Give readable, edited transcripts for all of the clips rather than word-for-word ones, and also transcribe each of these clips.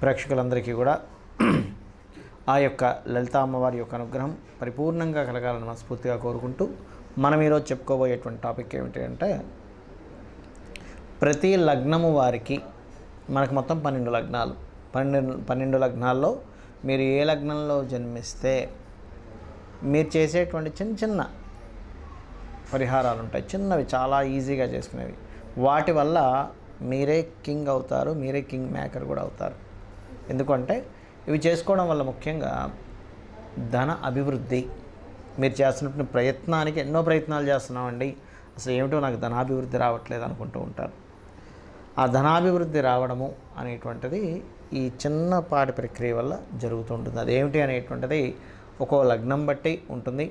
ప్రేక్షకులందరికీ కూడా ఆ యొక్క లలితా అమ్మవారి యొక్క అనుగ్రహం పరిపూర్ణంగా కలగాలని మనస్ఫూర్తిగా కోరుకుంటూ మనం ఈరోజు చెప్పుకోబోయేటువంటి టాపిక్ ఏమిటి అంటే, ప్రతి లగ్నము వారికి మనకు మొత్తం 12 లగ్నాలు, 12 లగ్నాల్లో మీరు ఏ లగ్నంలో జన్మిస్తే మీరు చేసేటువంటి చిన్న చిన్న పరిహారాలు ఉంటాయి, చిన్నవి చాలా ఈజీగా చేసుకునేవి. వాటి వల్ల మీరే కింగ్ అవుతారు, మీరే కింగ్ మేకర్ కూడా అవుతారు. ఎందుకంటే ఇవి చేసుకోవడం వల్ల ముఖ్యంగా ధన అభివృద్ధి, మీరు చేస్తున్న ప్రయత్నానికి ఎన్నో ప్రయత్నాలు చేస్తున్నామండి, అసలు ఏమిటో నాకు ధనాభివృద్ధి రావట్లేదు అనుకుంటూ ఉంటారు. ఆ ధనాభివృద్ధి రావడము అనేటువంటిది ఈ చిన్నపాటి ప్రక్రియ వల్ల జరుగుతుంటుంది. అదేమిటి అనేటువంటిది ఒక్కో లగ్నం బట్టి ఉంటుంది.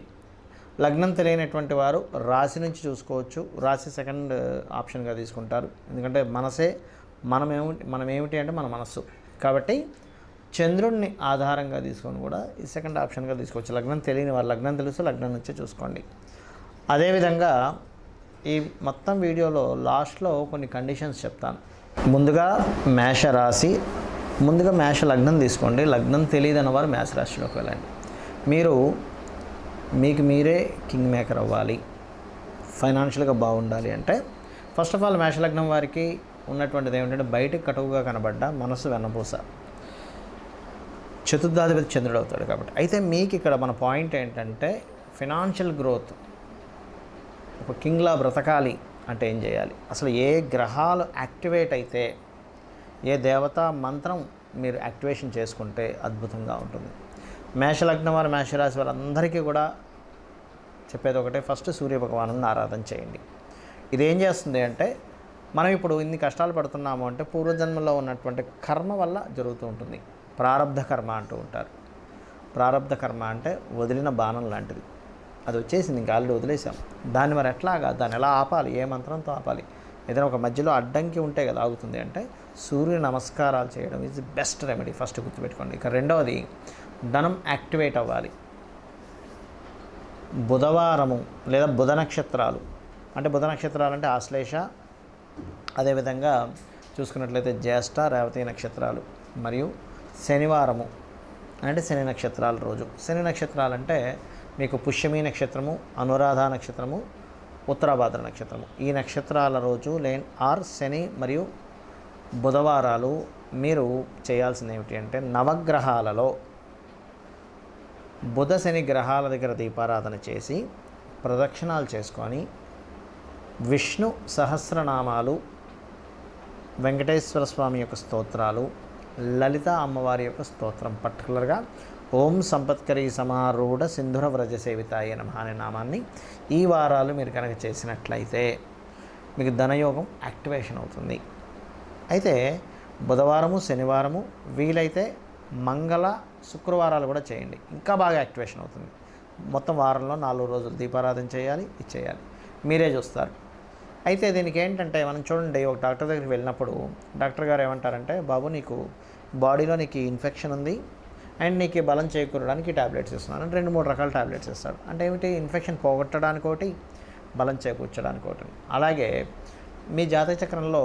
లగ్నం తెలియనటువంటి వారు రాశి నుంచి చూసుకోవచ్చు. రాశి సెకండ్ ఆప్షన్గా తీసుకుంటారు, ఎందుకంటే మనసే మనమేమిటి అంటే మన మనస్సు. కాబట్టి చంద్రుడిని ఆధారంగా తీసుకొని కూడా ఈ సెకండ్ ఆప్షన్గా తీసుకోవచ్చు. లగ్నం తెలియని వారు లగ్నం తెలుసు, లగ్నం నుంచే చూసుకోండి. అదేవిధంగా ఈ మొత్తం వీడియోలో లాస్ట్లో కొన్ని కండిషన్స్ చెప్తాను. ముందుగా మేష రాశి, ముందుగా మేష లగ్నం తీసుకోండి. లగ్నం తెలియదన్న వారు మేష రాశిలోకి వెళ్ళండి. మీకు మీరే కింగ్ మేకర్ అవ్వాలి, ఫైనాన్షియల్గా బాగుండాలి అంటే ఫస్ట్ ఆఫ్ ఆల్ మేష లగ్నం వారికి ఉన్నటువంటిది ఏమిటంటే, బయటకు కటువుగా కనబడ్డ మనసు వెన్నపూస, చతుర్థాధిపతి చంద్రుడు అవుతాడు. కాబట్టి అయితే మీకు ఇక్కడ మన పాయింట్ ఏంటంటే, ఫైనాన్షియల్ గ్రోత్, ఒక కింగ్లా బ్రతకాలి అంటే ఏం చేయాలి, అసలు ఏ గ్రహాలు యాక్టివేట్ అయితే, ఏ దేవతా మంత్రం మీరు యాక్టివేషన్ చేసుకుంటే అద్భుతంగా ఉంటుంది. మేషలగ్నం వారు, మేషరాశి వారందరికీ కూడా చెప్పేది ఒకటే, ఫస్ట్ సూర్యభగవాను ఆరాధన చేయండి. ఇదేం చేస్తుంది అంటే, మనం ఇప్పుడు ఇన్ని కష్టాలు పడుతున్నాము అంటే పూర్వజన్మలో ఉన్నటువంటి కర్మ వల్ల జరుగుతూ ఉంటుంది. ప్రారబ్ధ కర్మ అంటూ ఉంటారు. ప్రారబ్ధ కర్మ అంటే వదిలిన బాణం లాంటిది, అది వచ్చేసింది, ఇంకా ఆల్రెడీ వదిలేసాం. దాన్ని మరి ఎట్లాగా, దాన్ని ఎలా ఆపాలి, ఏ మంత్రంతో ఆపాలి, ఏదైనా ఒక మధ్యలో అడ్డంకి ఉంటే కదా ఆగుతుంది అంటే సూర్య నమస్కారాలు చేయడం is the best remedy. First గుర్తుపెట్టుకోండి. ఇక రెండవది, ధనం యాక్టివేట్ అవ్వాలి. బుధవారము లేదా బుధ నక్షత్రాలు అంటే, బుధ నక్షత్రాలు అంటే ఆశ్లేష, అదేవిధంగా చూసుకున్నట్లయితే జ్యేష్ఠ, రేవతి నక్షత్రాలు, మరియు శనివారము అంటే శని నక్షత్రాల రోజు. శని నక్షత్రాలు అంటే మీకు పుష్యమి నక్షత్రము, అనురాధ నక్షత్రము, ఉత్తరాభాద్ర నక్షత్రము, ఈ నక్షత్రాల రోజు ఆర్ శని మరియు బుధవారాలు మీరు చేయాల్సింది ఏమిటి అంటే, నవగ్రహాలలో బుధ శని గ్రహాల దగ్గర దీపారాధన చేసి ప్రదక్షిణాలు చేసుకొని విష్ణు సహస్రనామాలు, వెంకటేశ్వర స్వామి యొక్క స్తోత్రాలు, లలిత అమ్మవారి యొక్క స్తోత్రం, పర్టికులర్గా ఓం సంపత్కరీ సమారూఢ సింధుర వ్రజ సేవితాయ నమః అనే నామాన్ని ఈ వారాలు మీరు కనుక చేసినట్లయితే మీకు ధనయోగం యాక్టివేషన్ అవుతుంది. అయితే బుధవారము, శనివారము, వీలైతే మంగళ, శుక్రవారాలు కూడా చేయండి, ఇంకా బాగా యాక్టివేషన్ అవుతుంది. మొత్తం వారంలో 4 రోజులు దీపారాధన చేయాలి, ఇది చేయాలి, మీరే చూస్తారు. అయితే దీనికి ఏంటంటే, మనం చూడండి, ఒక డాక్టర్ దగ్గరికి వెళ్ళినప్పుడు డాక్టర్ గారు ఏమంటారంటే, బాబు నీకు బాడీలో నీకు ఇన్ఫెక్షన్ ఉంది అండ్ నీకు బలం చేకూరడానికి టాబ్లెట్స్ ఇస్తున్నాను అంటే 2-3 రకాల టాబ్లెట్స్ ఇస్తాడు. అంటే ఏమిటి, ఇన్ఫెక్షన్ పోగొట్టడానికి ఒకటి, బలం చేకూర్చడానికి ఒకటి. అలాగే మీ జాతక చక్రంలో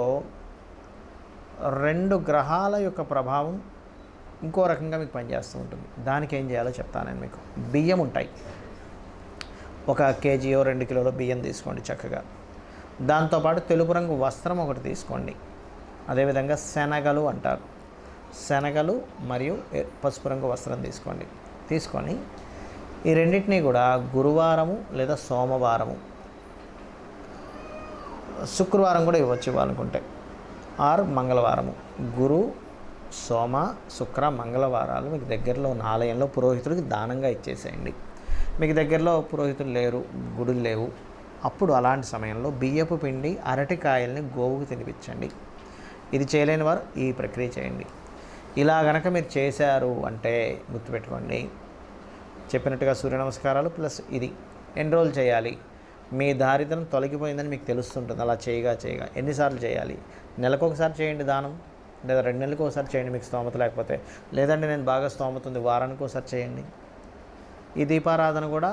2 గ్రహాల యొక్క ప్రభావం ఇంకో రకంగా మీకు పనిచేస్తూ ఉంటుంది. దానికి ఏం చేయాలో చెప్తాను నేను మీకు. బియ్యం ఉంటాయి, 1 కేజీయో 2 కిలోల బియ్యం తీసుకోండి చక్కగా. దాంతోపాటు తెలుపు రంగు వస్త్రం ఒకటి తీసుకోండి. అదేవిధంగా శనగలు అంటారు, శనగలు మరియు పసుపు రంగు వస్త్రం తీసుకోండి. తీసుకొని ఈ రెండింటినీ కూడా గురువారము లేదా సోమవారము, శుక్రవారం కూడా ఇవ్వచ్చు ఇవ్వాలనుకుంటే, ఆర్ మంగళవారము, గురు, సోమ, శుక్ర, మంగళవారాలు మీకు దగ్గరలో ఉన్న ఆలయంలో పురోహితుడికి దానంగా ఇచ్చేసేయండి. మీకు దగ్గరలో పురోహితులు లేరు, గుడులు లేవు, అప్పుడు అలాంటి సమయంలో బియ్యపు పిండి, అరటికాయల్ని గోవుకు తినిపించండి. ఇది చేయలేని వారు ఈ ప్రక్రియ చేయండి. ఇలా గనక మీరు చేశారు అంటే గుర్తుపెట్టుకోండి, చెప్పినట్టుగా సూర్య నమస్కారాలు ప్లస్ ఇది ఎన్ని రోజులు చేయాలి, మీ దారిద్ర్యం తొలగిపోయిందని మీకు తెలుస్తుంటుంది. అలా చేయగా ఎన్నిసార్లు చేయాలి, నెలకొకసారి చేయండి దానం, లేదా 2 నెలలకు ఒకసారి చేయండి మీకు స్తోమత లేకపోతే. లేదంటే నేను బాగా స్తోమత ఉంది, వారానికి ఒకసారి చేయండి. ఈ దీపారాధన కూడా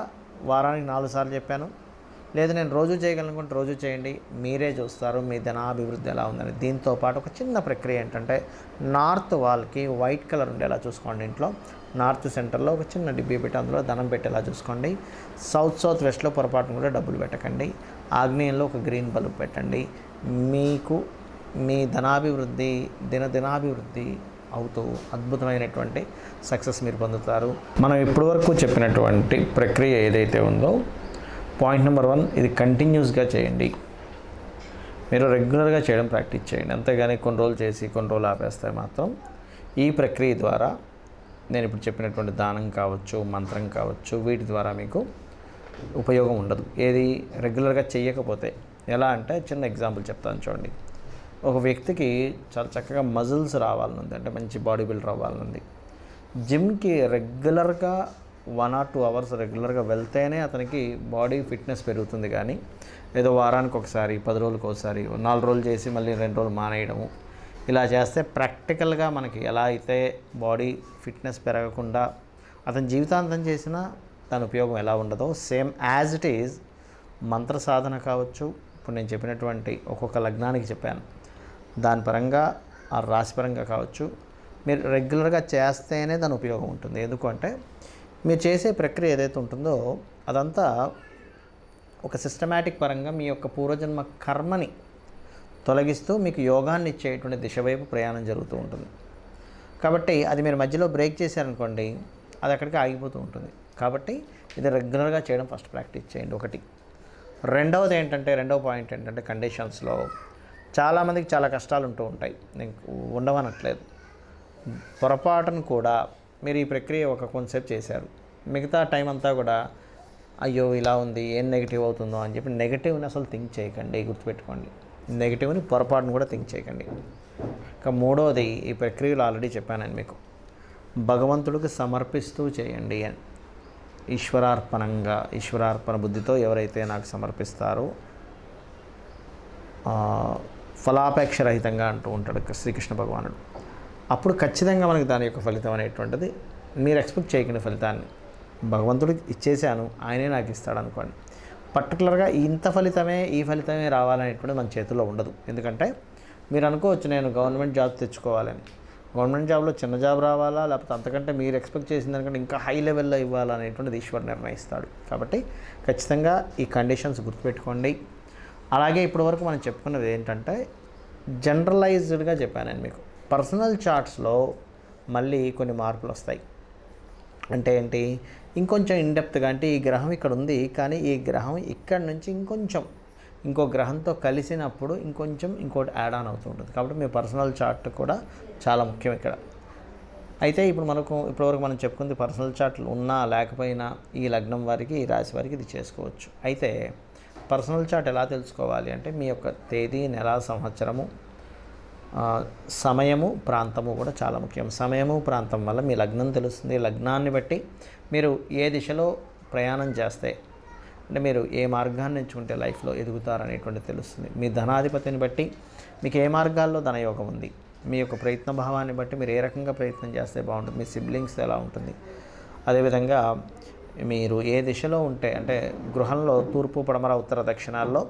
వారానికి 4 సార్లు చెప్పాను, లేదు నేను రోజు చేయగలనుకుంటే రోజు చేయండి, మీరే చూస్తారు మీ ధనాభివృద్ధి ఎలా ఉందని. దీంతో పాటు ఒక చిన్న ప్రక్రియ ఏంటంటే నార్త్ వాల్కి వైట్ కలర్ ఉండేలా చూసుకోండి. ఇంట్లో నార్త్ సెంటర్లో ఒక చిన్న డిబ్బీ పెట్టి అందులో ధనం పెట్టేలా చూసుకోండి. సౌత్ వెస్ట్లో పొరపాటును కూడా డబ్బులు పెట్టకండి. ఆగ్నేయంలో ఒక గ్రీన్ బల్బ్ పెట్టండి. మీకు మీ ధనాభివృద్ధి దినాభివృద్ధి అవుతూ అద్భుతమైనటువంటి సక్సెస్ మీరు పొందుతారు. మనం ఇప్పటివరకు చెప్పినటువంటి ప్రక్రియ ఏదైతే ఉందో పాయింట్ నెంబర్ 1, ఇది కంటిన్యూస్గా చేయండి. మీరు రెగ్యులర్గా చేయడం ప్రాక్టీస్ చేయండి. అంతేగాని కొన్ని రోజులు చేసి కొన్ని రోజులు ఆపేస్తే మాత్రం ఈ ప్రక్రియ ద్వారా నేను ఇప్పుడు చెప్పినటువంటి దానం కావచ్చు, మంత్రం కావచ్చు, వీటి ద్వారా మీకు ఉపయోగం ఉండదు. ఏది రెగ్యులర్గా చేయకపోతే. ఎలా అంటే చిన్న ఎగ్జాంపుల్ చెప్తాను చూడండి. ఒక వ్యక్తికి చాలా చక్కగా మజిల్స్ రావాలనుంది, అంటే మంచి బాడీ బిల్డర్ అవ్వాలనుంది. జిమ్కి రెగ్యులర్గా 1 or 2 hours రెగ్యులర్గా వెళ్తేనే అతనికి బాడీ ఫిట్నెస్ పెరుగుతుంది. కానీ ఏదో వారానికి ఒకసారి, 10 రోజులకు ఒకసారి, 4 రోజులు చేసి మళ్ళీ 2 రోజులు మానేయడము, ఇలా చేస్తే ప్రాక్టికల్గా మనకి ఎలా అయితే బాడీ ఫిట్నెస్ పెరగకుండా అతని జీవితాంతం చేసినా దాని ఉపయోగం ఎలా ఉండదో, సేమ్ యాజ్ ఇట్ ఈజ్ మంత్ర సాధన కావచ్చు. ఇప్పుడు నేను చెప్పినటువంటి ఒక్కొక్క లగ్నానికి చెప్పాను, దాని పరంగా ఆ రాశి పరంగా కావచ్చు, మీరు రెగ్యులర్గా చేస్తేనే దాని ఉపయోగం ఉంటుంది. ఎందుకంటే మీరు చేసే ప్రక్రియ ఏదైతే ఉంటుందో అదంతా ఒక సిస్టమేటిక్ పరంగా మీ యొక్క పూర్వజన్మ కర్మని తొలగిస్తూ మీకు యోగాన్ని ఇచ్చేటువంటి దిశ వైపు ప్రయాణం జరుగుతూ ఉంటుంది. కాబట్టి అది మీరు మధ్యలో బ్రేక్ చేశారనుకోండి, అది అక్కడికి ఆగిపోతూ ఉంటుంది. కాబట్టి ఇది రెగ్యులర్గా చేయడం ఫస్ట్ ప్రాక్టీస్ చేయండి. ఒకటి. రెండవ పాయింట్ ఏంటంటే కండిషన్స్లో చాలామందికి చాలా కష్టాలు ఉంటూ ఉంటాయి, నేను ఉండవనట్లేదు. పొరపాటును కూడా మీరు ఈ ప్రక్రియ కొంతసేపు చేశారు, మిగతా టైం అంతా కూడా అయ్యో ఇలా ఉంది, ఏం నెగిటివ్ అవుతుందో అని చెప్పి నెగిటివ్ని అసలు థింక్ చేయకండి. గుర్తుపెట్టుకోండి, నెగిటివ్ని పొరపాటును కూడా థింక్ చేయకండి. ఇంకా మూడవది, ఈ ప్రక్రియలో ఆల్రెడీ చెప్పాను మీకు, భగవంతుడికి సమర్పిస్తూ చేయండి అని. ఈశ్వరార్పణ బుద్ధితో ఎవరైతే నాకు సమర్పిస్తారో ఫలాపేక్ష రహితంగా అంటూ ఉంటాడు శ్రీకృష్ణ భగవానుడు. అప్పుడు ఖచ్చితంగా మనకి దాని యొక్క ఫలితం అనేటువంటిది మీరు ఎక్స్పెక్ట్ చేయకండి. ఫలితాన్ని భగవంతుడికి ఇచ్చేసాను, ఆయనే నాకు ఇస్తాడు అనుకోండి. పర్టికులర్గా ఇంత ఫలితమే, ఈ ఫలితమే రావాలనేటువంటిది మన చేతుల్లో ఉండదు. ఎందుకంటే మీరు అనుకోవచ్చు నేను గవర్నమెంట్ జాబ్ తెచ్చుకోవాలని. గవర్నమెంట్ జాబ్లో చిన్న జాబ్ రావాలా, లేకపోతే అంతకంటే మీరు ఎక్స్పెక్ట్ చేసిన దానికంటే ఇంకా హై లెవెల్లో ఇవ్వాలనేటువంటిది ఈశ్వరుడు నిర్ణయిస్తాడు. కాబట్టి ఖచ్చితంగా ఈ కండిషన్స్ గుర్తుపెట్టుకోండి. అలాగే ఇప్పటివరకు మనం చెప్పుకున్నది ఏంటంటే జనరలైజ్డ్గా చెప్పాను నేను మీకు. పర్సనల్ చార్ట్స్లో మళ్ళీ కొన్ని మార్పులు వస్తాయి. అంటే ఏంటి, ఇంకొంచెం ఇన్డెప్త్గా, అంటే ఈ గ్రహం ఇక్కడ ఉంది కానీ ఈ గ్రహం ఇక్కడ నుంచి ఇంకో గ్రహంతో కలిసినప్పుడు ఇంకోటి యాడ్ ఆన్ అవుతూ ఉంటుంది. కాబట్టి మీ పర్సనల్ చార్ట్ కూడా చాలా ముఖ్యం ఇక్కడ. అయితే ఇప్పటివరకు మనం చెప్పుకుంది పర్సనల్ చార్ట్లు ఉన్నా లేకపోయినా ఈ లగ్నం వారికి, ఈ రాశి వారికి ఇది చేసుకోవచ్చు. అయితే పర్సనల్ చార్ట్ ఎలా తెలుసుకోవాలి అంటే మీ యొక్క తేదీ, నెల, సంవత్సరము, సమయము, ప్రాంతము కూడా చాలా ముఖ్యం. సమయము, ప్రాంతం వల్ల మీ లగ్నం తెలుస్తుంది. లగ్నాన్ని బట్టి మీరు ఏ దిశలో ప్రయాణం చేస్తే, అంటే మీరు ఏ మార్గాన్ని ఎంచుకుంటే లైఫ్లో ఎదుగుతారనేటువంటిది తెలుస్తుంది. మీ ధనాధిపతిని బట్టి మీకు ఏ మార్గాల్లో ధనయోగం ఉంది, మీ యొక్క ప్రయత్న భావాన్ని బట్టి మీరు ఏ రకంగా ప్రయత్నం చేస్తే బాగుంటుంది, మీ సిబ్లింగ్స్ ఎలా ఉంటుంది, అదేవిధంగా మీరు ఏ దిశలో ఉంటే, అంటే గృహంలో తూర్పు, పడమర, ఉత్తర, దక్షిణాల్లో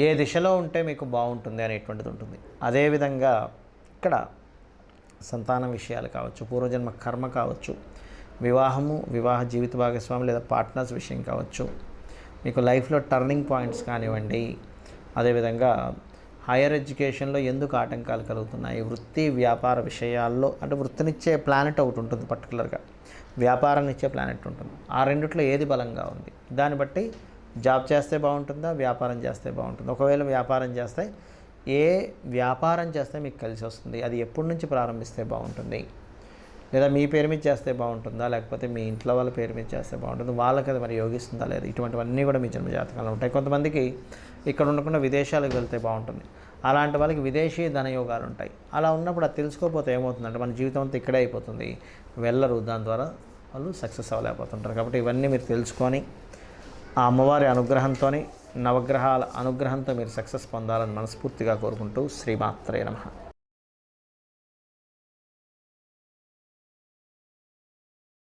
ఏ దిశలో ఉంటే మీకు బాగుంటుంది అనేటువంటిది ఉంటుంది. అదేవిధంగా ఇక్కడ సంతానం విషయాలు కావచ్చు, పూర్వజన్మ కర్మ కావచ్చు, వివాహ జీవిత భాగస్వామి లేదా పార్ట్నర్స్ విషయం కావచ్చు, మీకు లైఫ్లో టర్నింగ్ పాయింట్స్ కానివ్వండి, అదేవిధంగా హైయర్ ఎడ్యుకేషన్లో ఎందుకు ఆటంకాలు కలుగుతున్నాయి, వృత్తి వ్యాపార విషయాల్లో, అంటే వృత్తినిచ్చే ప్లానెట్ ఒకటి ఉంటుంది, పర్టికులర్గా వ్యాపారాన్ని ఇచ్చే ప్లానెట్ ఉంటుంది. ఆ రెండిట్లో ఏది బలంగా ఉంది, దాన్ని బట్టి జాబ్ చేస్తే బాగుంటుందా, వ్యాపారం చేస్తే బాగుంటుంది. ఒకవేళ వ్యాపారం చేస్తే మీకు కలిసి వస్తుంది, అది ఎప్పటి నుంచి ప్రారంభిస్తే బాగుంటుంది, లేదా మీ పేరు మీద చేస్తే బాగుంటుందా, లేకపోతే మీ ఇంట్లో వాళ్ళ పేరు మీద చేస్తే బాగుంటుంది, వాళ్ళకి అది మరి యోగిస్తుందా లేదా, ఇటువంటివన్నీ కూడా మీ జన్మజాతకాలు ఉంటాయి. కొంతమందికి ఇక్కడ ఉండకుండా విదేశాలకు వెళ్తే బాగుంటుంది, అలాంటి వాళ్ళకి విదేశీ ధనయోగాలు ఉంటాయి. అలా ఉన్నప్పుడు అది తెలుసుకోకపోతే ఏమవుతుందంటే మన జీవితం అంతా ఇక్కడే అయిపోతుంది, వెళ్ళరు, దాని ద్వారా వాళ్ళు సక్సెస్ అవ్వలేకపోతుంటారు. కాబట్టి ఇవన్నీ మీరు తెలుసుకొని ఆ అమ్మవారి అనుగ్రహంతో, నవగ్రహాల అనుగ్రహంతో మీరు సక్సెస్ పొందాలని మనస్ఫూర్తిగా కోరుకుంటూ శ్రీమాత్రే నమః.